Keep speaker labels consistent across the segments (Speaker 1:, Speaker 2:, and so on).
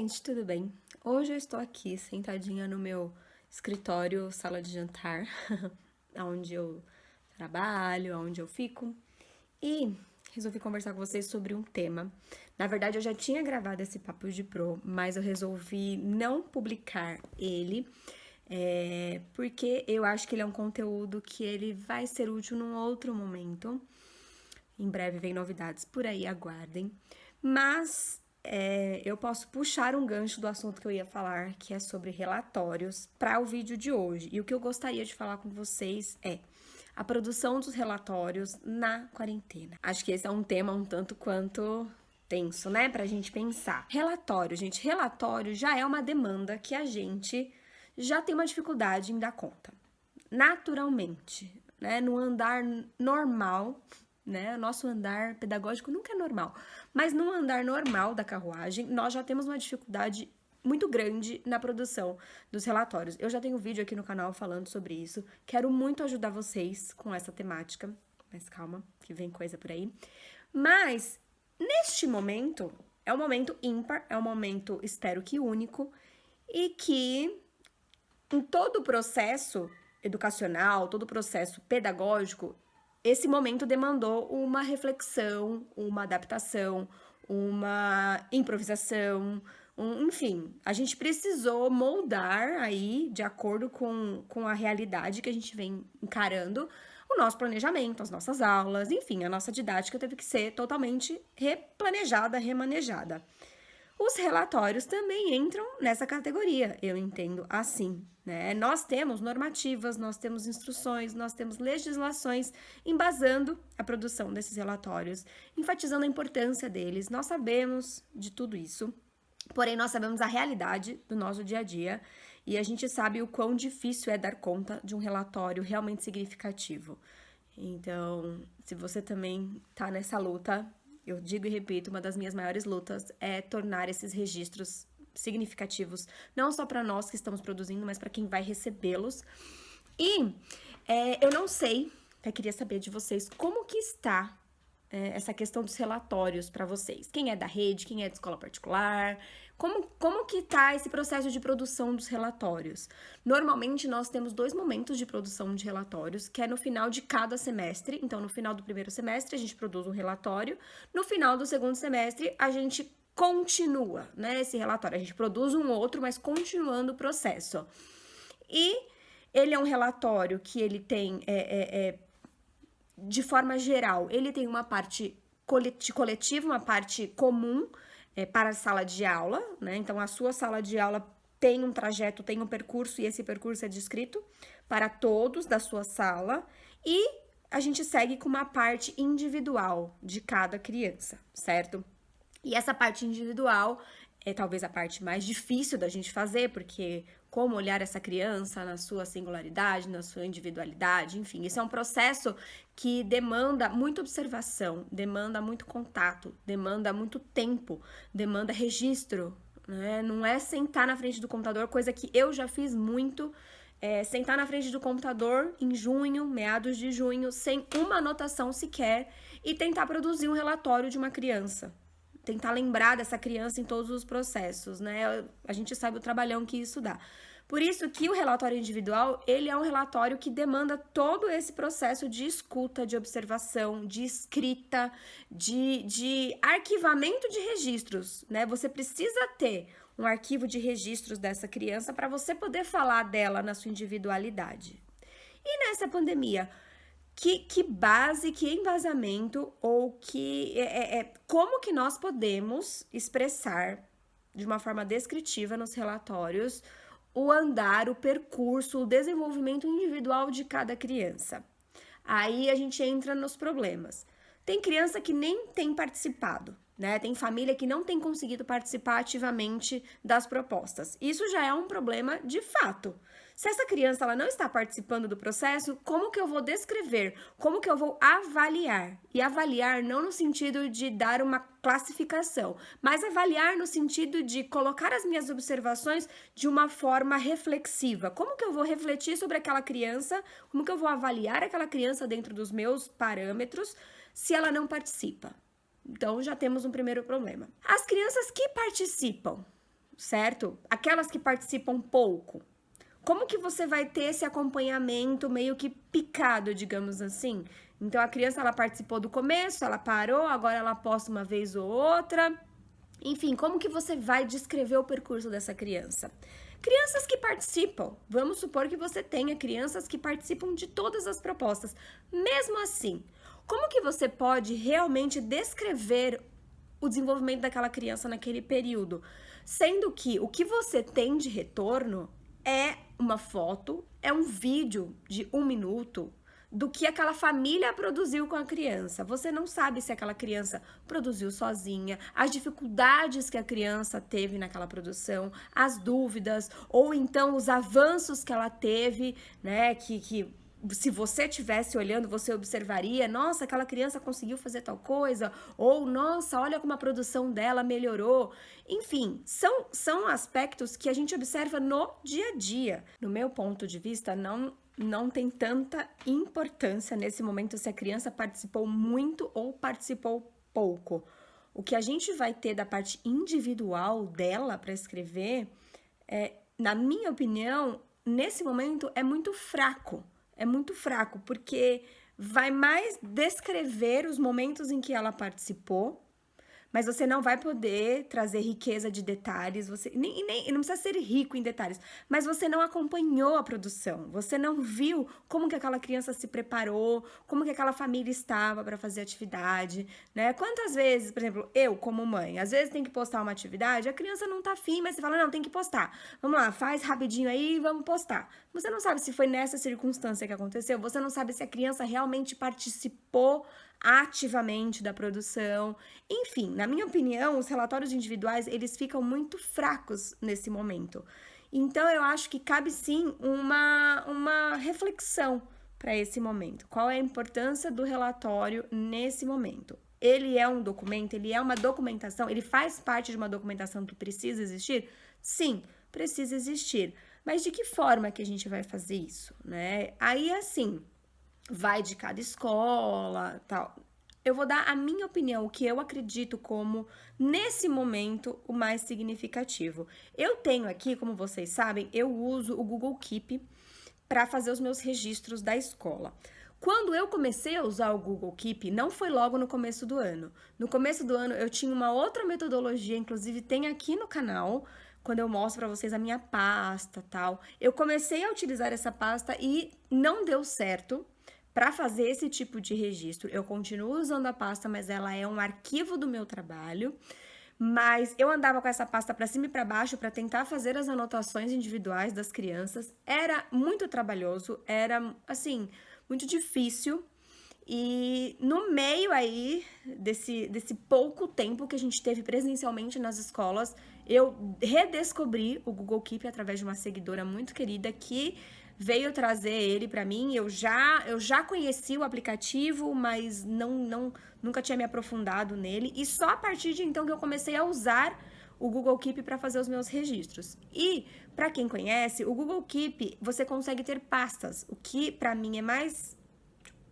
Speaker 1: gente, tudo bem? Hoje eu estou aqui sentadinha no meu escritório, sala de jantar, onde eu trabalho, onde eu fico, e resolvi conversar com vocês sobre um tema. Na verdade, eu já tinha gravado esse Papo de Pro, mas eu resolvi não publicar ele, porque eu acho que ele é um conteúdo que ele vai ser útil num outro momento. Em breve vem novidades por aí, aguardem. Mas eu posso puxar um gancho do assunto que eu ia falar, que é sobre relatórios, para o vídeo de hoje. E o que eu gostaria de falar com vocês é a produção dos relatórios na quarentena. Acho que esse é um tema um tanto quanto tenso, né, pra gente pensar. Relatório, gente, relatório já é uma demanda que a gente já tem uma dificuldade em dar conta. Naturalmente, né, no andar normal, né? Nosso andar pedagógico nunca é normal, mas no andar normal da carruagem, nós já temos uma dificuldade muito grande na produção dos relatórios. Eu já tenho vídeo aqui no canal falando sobre isso. Quero muito ajudar vocês com essa temática, mas calma, que vem coisa por aí. Mas neste momento é um momento ímpar, é um momento, espero que único, e que em todo o processo educacional, todo o processo pedagógico, esse momento demandou uma reflexão, uma adaptação, uma improvisação, enfim, a gente precisou moldar aí, de acordo com a realidade que a gente vem encarando, o nosso planejamento, as nossas aulas, enfim, a nossa didática teve que ser totalmente replanejada, remanejada. Os relatórios também entram nessa categoria, eu entendo assim, né? Nós temos normativas, nós temos instruções, nós temos legislações embasando a produção desses relatórios, enfatizando a importância deles. Nós sabemos de tudo isso, porém nós sabemos a realidade do nosso dia a dia e a gente sabe o quão difícil é dar conta de um relatório realmente significativo. Então, se você também tá nessa luta, eu digo e repito, uma das minhas maiores lutas é tornar esses registros significativos, não só para nós que estamos produzindo, mas para quem vai recebê-los. E eu não sei, eu queria saber de vocês, como que está essa questão dos relatórios para vocês? Quem é da rede, quem é de escola particular? Como que tá esse processo de produção dos relatórios? Normalmente, nós temos 2 momentos de produção de relatórios, que é no final de cada semestre. Então, no final do primeiro semestre, a gente produz um relatório. No final do segundo semestre, a gente continua, né, esse relatório. A gente produz um outro, mas continuando o processo. E ele é um relatório que ele tem de forma geral, ele tem uma parte coletiva, uma parte comum para a sala de aula, né? Então, a sua sala de aula tem um trajeto, tem um percurso, e esse percurso é descrito para todos da sua sala, e a gente segue com uma parte individual de cada criança, certo? E essa parte individual é talvez a parte mais difícil da gente fazer, porque como olhar essa criança na sua singularidade, na sua individualidade, enfim, isso é um processo que demanda muita observação, demanda muito contato, demanda muito tempo, demanda registro, né? Não é sentar na frente do computador, coisa que eu já fiz muito, sentar na frente do computador em junho, meados de junho, sem uma anotação sequer, e tentar produzir um relatório de uma criança. Tentar lembrar dessa criança em todos os processos, né? A gente sabe o trabalhão que isso dá. Por isso que o relatório individual, ele é um relatório que demanda todo esse processo de escuta, de observação, de escrita, de arquivamento de registros, né? Você precisa ter um arquivo de registros dessa criança para você poder falar dela na sua individualidade. E nessa pandemia, que base, que embasamento ou como que nós podemos expressar de uma forma descritiva nos relatórios o andar, o percurso, o desenvolvimento individual de cada criança? Aí a gente entra nos problemas. Tem criança que nem tem participado, né? Tem família que não tem conseguido participar ativamente das propostas. Isso já é um problema de fato. Se essa criança ela não está participando do processo, como que eu vou descrever? Como que eu vou avaliar? E avaliar não no sentido de dar uma classificação, mas avaliar no sentido de colocar as minhas observações de uma forma reflexiva. Como que eu vou refletir sobre aquela criança? Como que eu vou avaliar aquela criança dentro dos meus parâmetros se ela não participa? Então, já temos um primeiro problema. As crianças que participam, certo? Aquelas que participam pouco. Como que você vai ter esse acompanhamento meio que picado, digamos assim? Então, a criança, ela participou do começo, ela parou, agora ela posta uma vez ou outra. Enfim, como que você vai descrever o percurso dessa criança? Crianças que participam. Vamos supor que você tenha crianças que participam de todas as propostas. Mesmo assim, como que você pode realmente descrever o desenvolvimento daquela criança naquele período? Sendo que o que você tem de retorno é uma foto, é um vídeo de 1 minuto do que aquela família produziu com a criança. Você não sabe se aquela criança produziu sozinha, as dificuldades que a criança teve naquela produção, as dúvidas, ou então os avanços que ela teve, né, que se você estivesse olhando, você observaria, nossa, aquela criança conseguiu fazer tal coisa, ou nossa, olha como a produção dela melhorou. Enfim, são aspectos que a gente observa no dia a dia. No meu ponto de vista, não tem tanta importância nesse momento se a criança participou muito ou participou pouco. O que a gente vai ter da parte individual dela para escrever, na minha opinião, nesse momento é muito fraco. É muito fraco, porque vai mais descrever os momentos em que ela participou, mas você não vai poder trazer riqueza de detalhes, você nem não precisa ser rico em detalhes, mas você não acompanhou a produção, você não viu como que aquela criança se preparou, como que aquela família estava para fazer atividade, né? Quantas vezes, por exemplo, eu como mãe, às vezes tem que postar uma atividade, a criança não tá afim, mas você fala, não, tem que postar. Vamos lá, faz rapidinho aí e vamos postar. Você não sabe se foi nessa circunstância que aconteceu, você não sabe se a criança realmente participou ativamente da produção. Enfim, na minha opinião, os relatórios individuais, eles ficam muito fracos nesse momento. Então, eu acho que cabe sim uma reflexão para esse momento. Qual é a importância do relatório nesse momento? Ele é um documento, ele é uma documentação, ele faz parte de uma documentação que precisa existir? Sim, precisa existir. Mas de que forma que a gente vai fazer isso, né? Aí, assim, vai de cada escola, tal. Eu vou dar a minha opinião, o que eu acredito como, nesse momento, o mais significativo. Eu tenho aqui, como vocês sabem, eu uso o Google Keep para fazer os meus registros da escola. Quando eu comecei a usar o Google Keep, não foi logo no começo do ano. No começo do ano, eu tinha uma outra metodologia, inclusive tem aqui no canal, quando eu mostro para vocês a minha pasta, tal. Eu comecei a utilizar essa pasta e não deu certo. Para fazer esse tipo de registro, eu continuo usando a pasta, mas ela é um arquivo do meu trabalho. Mas eu andava com essa pasta para cima e para baixo para tentar fazer as anotações individuais das crianças. Era muito trabalhoso, era assim, muito difícil. E no meio aí desse pouco tempo que a gente teve presencialmente nas escolas, eu redescobri o Google Keep através de uma seguidora muito querida que veio trazer ele para mim. Eu já conheci o aplicativo, mas nunca tinha me aprofundado nele. E só a partir de então que eu comecei a usar o Google Keep para fazer os meus registros. E, para quem conhece, o Google Keep, você consegue ter pastas. O que, para mim, é mais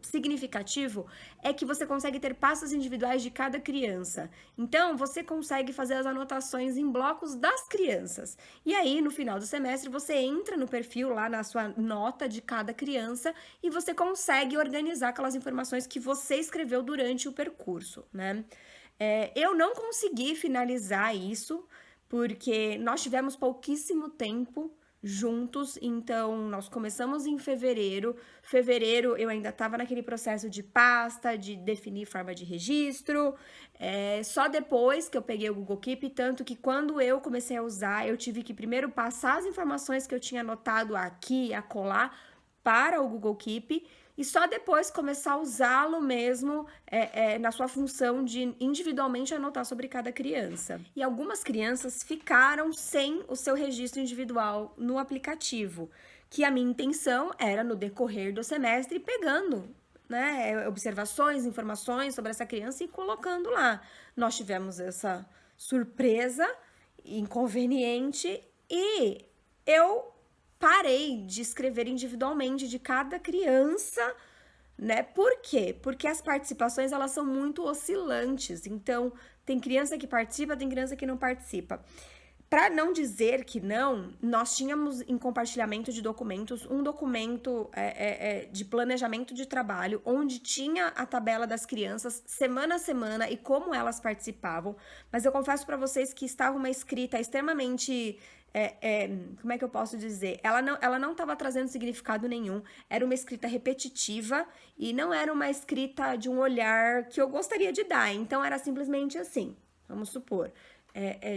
Speaker 1: significativo é que você consegue ter pastas individuais de cada criança. Então, você consegue fazer as anotações em blocos das crianças. E aí, no final do semestre, você entra no perfil lá na sua nota de cada criança e você consegue organizar aquelas informações que você escreveu durante o percurso, né? Eu não consegui finalizar isso porque nós tivemos pouquíssimo tempo juntos, então nós começamos em fevereiro. Fevereiro eu ainda estava naquele processo de pasta, de definir forma de registro. Só depois que eu peguei o Google Keep, tanto que quando eu comecei a usar, eu tive que primeiro passar as informações que eu tinha anotado aqui, acolá, para o Google Keep, e só depois começar a usá-lo mesmo na sua função de individualmente anotar sobre cada criança. E algumas crianças ficaram sem o seu registro individual no aplicativo, que a minha intenção era, no decorrer do semestre, pegando, né, observações, informações sobre essa criança e colocando lá. Nós tivemos essa surpresa inconveniente e eu parei de escrever individualmente de cada criança, né? Por quê? Porque as participações, elas são muito oscilantes. Então, tem criança que participa, tem criança que não participa. Para não dizer que não, nós tínhamos em compartilhamento de documentos um documento de planejamento de trabalho, onde tinha a tabela das crianças semana a semana e como elas participavam. Mas eu confesso para vocês que estava uma escrita extremamente como é que eu posso dizer? Ela não estava trazendo significado nenhum, era uma escrita repetitiva e não era uma escrita de um olhar que eu gostaria de dar. Então, era simplesmente assim, vamos supor,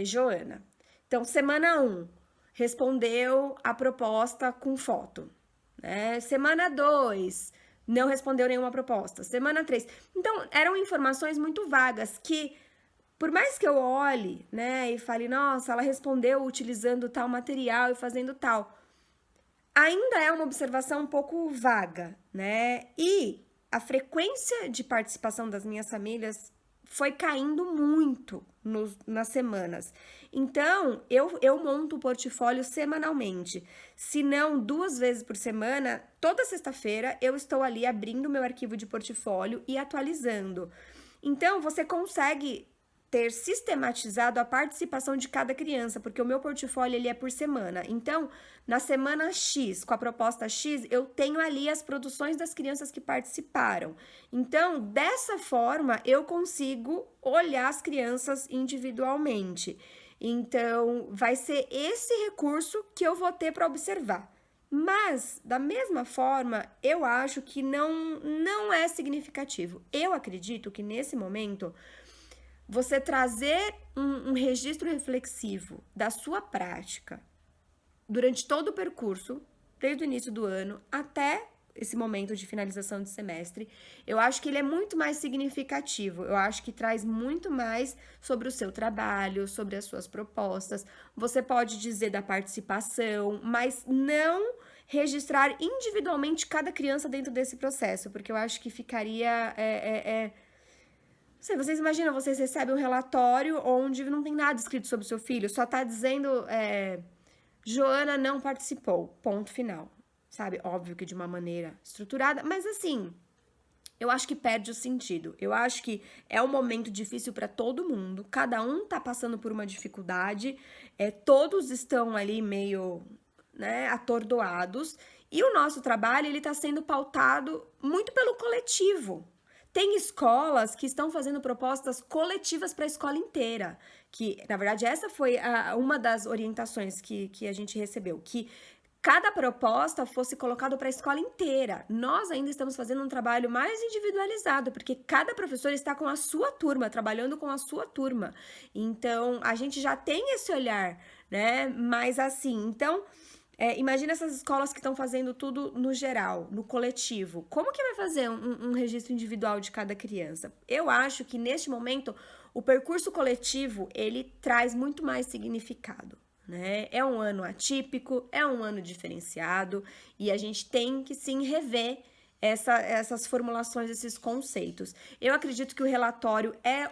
Speaker 1: Joana. Então, semana 1, respondeu a proposta com foto. Né? Semana 2, não respondeu nenhuma proposta. Semana 3. Então, eram informações muito vagas que, por mais que eu olhe, né, e fale, nossa, ela respondeu utilizando tal material e fazendo tal, ainda é uma observação um pouco vaga, né? E a frequência de participação das minhas famílias foi caindo muito nas semanas. Então, eu monto o portfólio semanalmente. Se não 2 vezes por semana, toda sexta-feira eu estou ali abrindo meu arquivo de portfólio e atualizando. Então, você consegue ter sistematizado a participação de cada criança, porque o meu portfólio ele é por semana. Então, na semana X, com a proposta X, eu tenho ali as produções das crianças que participaram. Então, dessa forma, eu consigo olhar as crianças individualmente. Então, vai ser esse recurso que eu vou ter para observar. Mas, da mesma forma, eu acho que não é significativo. Eu acredito que nesse momento você trazer um registro reflexivo da sua prática durante todo o percurso, desde o início do ano até esse momento de finalização de semestre, eu acho que ele é muito mais significativo, eu acho que traz muito mais sobre o seu trabalho, sobre as suas propostas. Você pode dizer da participação, mas não registrar individualmente cada criança dentro desse processo, porque eu acho que ficaria vocês imaginam, vocês recebem um relatório onde não tem nada escrito sobre o seu filho, só tá dizendo Joana não participou, ponto final, sabe? Óbvio que de uma maneira estruturada, mas assim, eu acho que perde o sentido. Eu acho que é um momento difícil para todo mundo, cada um tá passando por uma dificuldade, todos estão ali meio, né, atordoados, e o nosso trabalho, ele tá sendo pautado muito pelo coletivo. Tem escolas que estão fazendo propostas coletivas para a escola inteira, que, na verdade, essa foi uma das orientações que a gente recebeu, que cada proposta fosse colocada para a escola inteira. Nós ainda estamos fazendo um trabalho mais individualizado, porque cada professor está com a sua turma, trabalhando com a sua turma. Então, a gente já tem esse olhar, né? Mas assim, então... imagina essas escolas que estão fazendo tudo no geral, no coletivo. Como que vai fazer um registro individual de cada criança? Eu acho que neste momento o percurso coletivo ele traz muito mais significado, né? É um ano atípico, é um ano diferenciado e a gente tem que sim rever essas formulações, esses conceitos. Eu acredito que o relatório é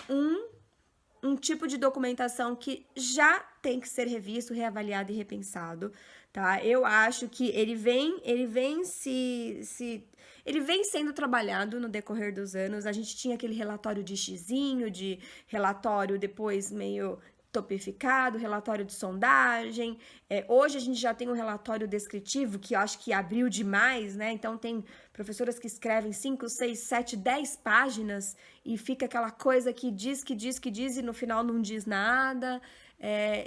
Speaker 1: um tipo de documentação que já tem que ser revisto, reavaliado e repensado, tá? Eu acho que ele vem sendo trabalhado no decorrer dos anos. A gente tinha aquele relatório de xizinho, de relatório depois meio topificado, relatório de sondagem. Hoje a gente já tem um relatório descritivo que eu acho que abriu demais, né? Então tem professoras que escrevem 5, 6, 7, 10 páginas e fica aquela coisa que diz e no final não diz nada.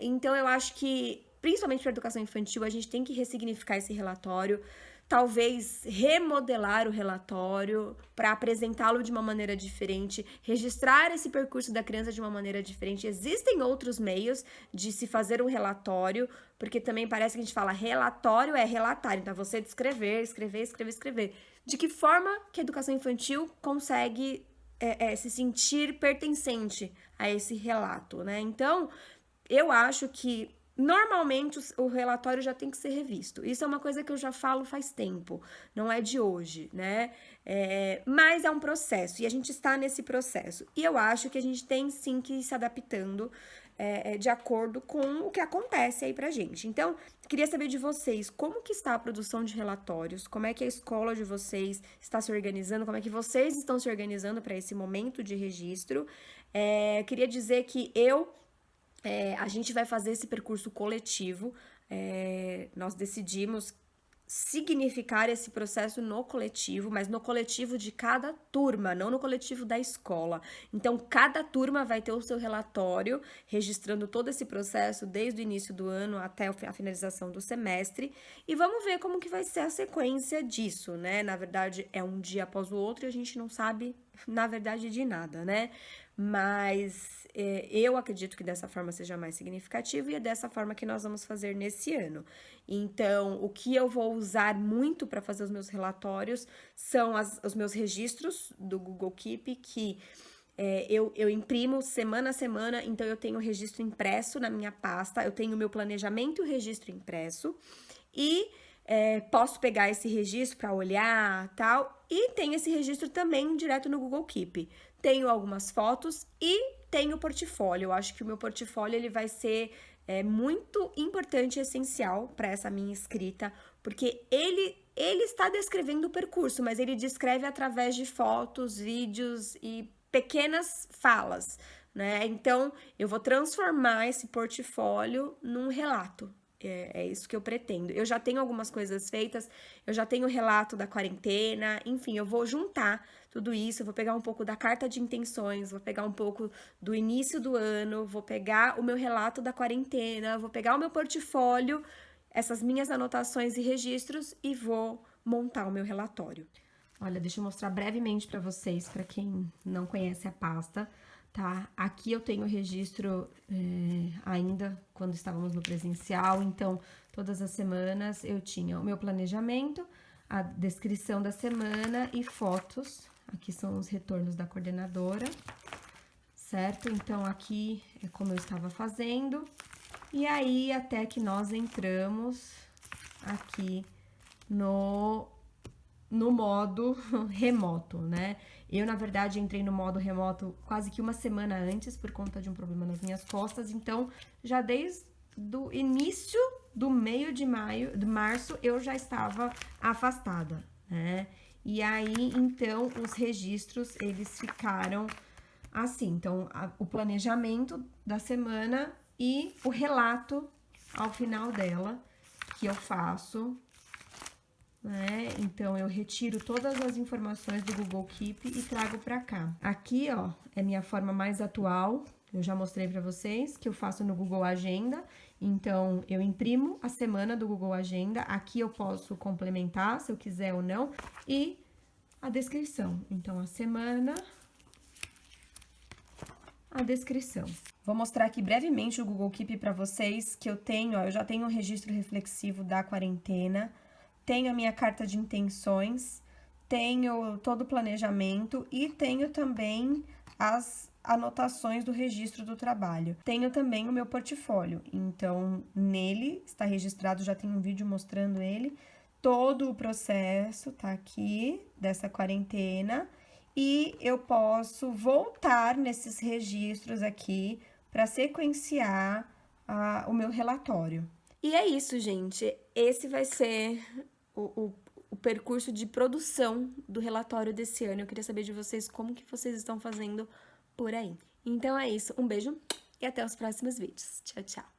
Speaker 1: Então eu acho que, principalmente para a educação infantil, a gente tem que ressignificar esse relatório, talvez remodelar o relatório para apresentá-lo de uma maneira diferente, registrar esse percurso da criança de uma maneira diferente. Existem outros meios de se fazer um relatório, porque também parece que a gente fala relatório é relatar, então você descrever, escrever. De que forma que a educação infantil consegue se sentir pertencente a esse relato, né? Então, eu acho que normalmente o relatório já tem que ser revisto. Isso é uma coisa que eu já falo faz tempo, não é de hoje, né? Mas é um processo e a gente está nesse processo. E eu acho que a gente tem sim que ir se adaptando de acordo com o que acontece aí pra gente. Então, queria saber de vocês, como que está a produção de relatórios, como é que a escola de vocês está se organizando, como é que vocês estão se organizando para esse momento de registro. Queria dizer que eu A gente vai fazer esse percurso coletivo. Nós decidimos significar esse processo no coletivo, mas no coletivo de cada turma, não no coletivo da escola. Então, cada turma vai ter o seu relatório, registrando todo esse processo desde o início do ano até a finalização do semestre, e vamos ver como que vai ser a sequência disso, né? Na verdade, é um dia após o outro e a gente não sabe, na verdade, de nada, né? Mas eu acredito que dessa forma seja mais significativo e é dessa forma que nós vamos fazer nesse ano. Então, o que eu vou usar muito para fazer os meus relatórios são os meus registros do Google Keep, que eu imprimo semana a semana, então eu tenho o registro impresso na minha pasta, eu tenho o meu planejamento e o registro impresso, e posso pegar esse registro para olhar, tal, e tem esse registro também direto no Google Keep. Tenho algumas fotos e tenho o portfólio. Eu acho que o meu portfólio ele vai ser muito importante e essencial para essa minha escrita, porque ele está descrevendo o percurso, mas ele descreve através de fotos, vídeos e pequenas falas, né? Então, eu vou transformar esse portfólio num relato. É isso que eu pretendo. Eu já tenho algumas coisas feitas, eu já tenho o relato da quarentena, enfim, eu vou juntar tudo isso, eu vou pegar um pouco da carta de intenções, vou pegar um pouco do início do ano, vou pegar o meu relato da quarentena, vou pegar o meu portfólio, essas minhas anotações e registros e vou montar o meu relatório. Olha, deixa eu mostrar brevemente para vocês, para quem não conhece a pasta, tá? Aqui eu tenho o registro ainda quando estávamos no presencial, então todas as semanas eu tinha o meu planejamento, a descrição da semana e fotos. Aqui são os retornos da coordenadora, certo? Então aqui é como eu estava fazendo. E aí até que nós entramos aqui no modo remoto, né? Eu, na verdade, entrei no modo remoto quase que uma semana antes por conta de um problema nas minhas costas, então já desde o início do meio de março, eu já estava afastada, né? E aí, então, os registros, eles ficaram assim. Então, o planejamento da semana e o relato ao final dela, que eu faço, né? Então, eu retiro todas as informações do Google Keep e trago pra cá. Aqui, ó, é minha forma mais atual. Eu já mostrei pra vocês que eu faço no Google Agenda. Então, eu imprimo a semana do Google Agenda. Aqui eu posso complementar, se eu quiser ou não. E a descrição. Então, a semana, a descrição. Vou mostrar aqui brevemente o Google Keep pra vocês, que eu tenho, ó, eu já tenho um registro reflexivo da quarentena. Tenho a minha carta de intenções, tenho todo o planejamento e tenho também as anotações do registro do trabalho. Tenho também o meu portfólio, então nele está registrado, já tem um vídeo mostrando ele, todo o processo tá aqui dessa quarentena e eu posso voltar nesses registros aqui para sequenciar o meu relatório. E é isso, gente. Esse vai ser o percurso de produção do relatório desse ano. Eu queria saber de vocês como que vocês estão fazendo por aí. Então é isso. Um beijo e até os próximos vídeos. Tchau, tchau.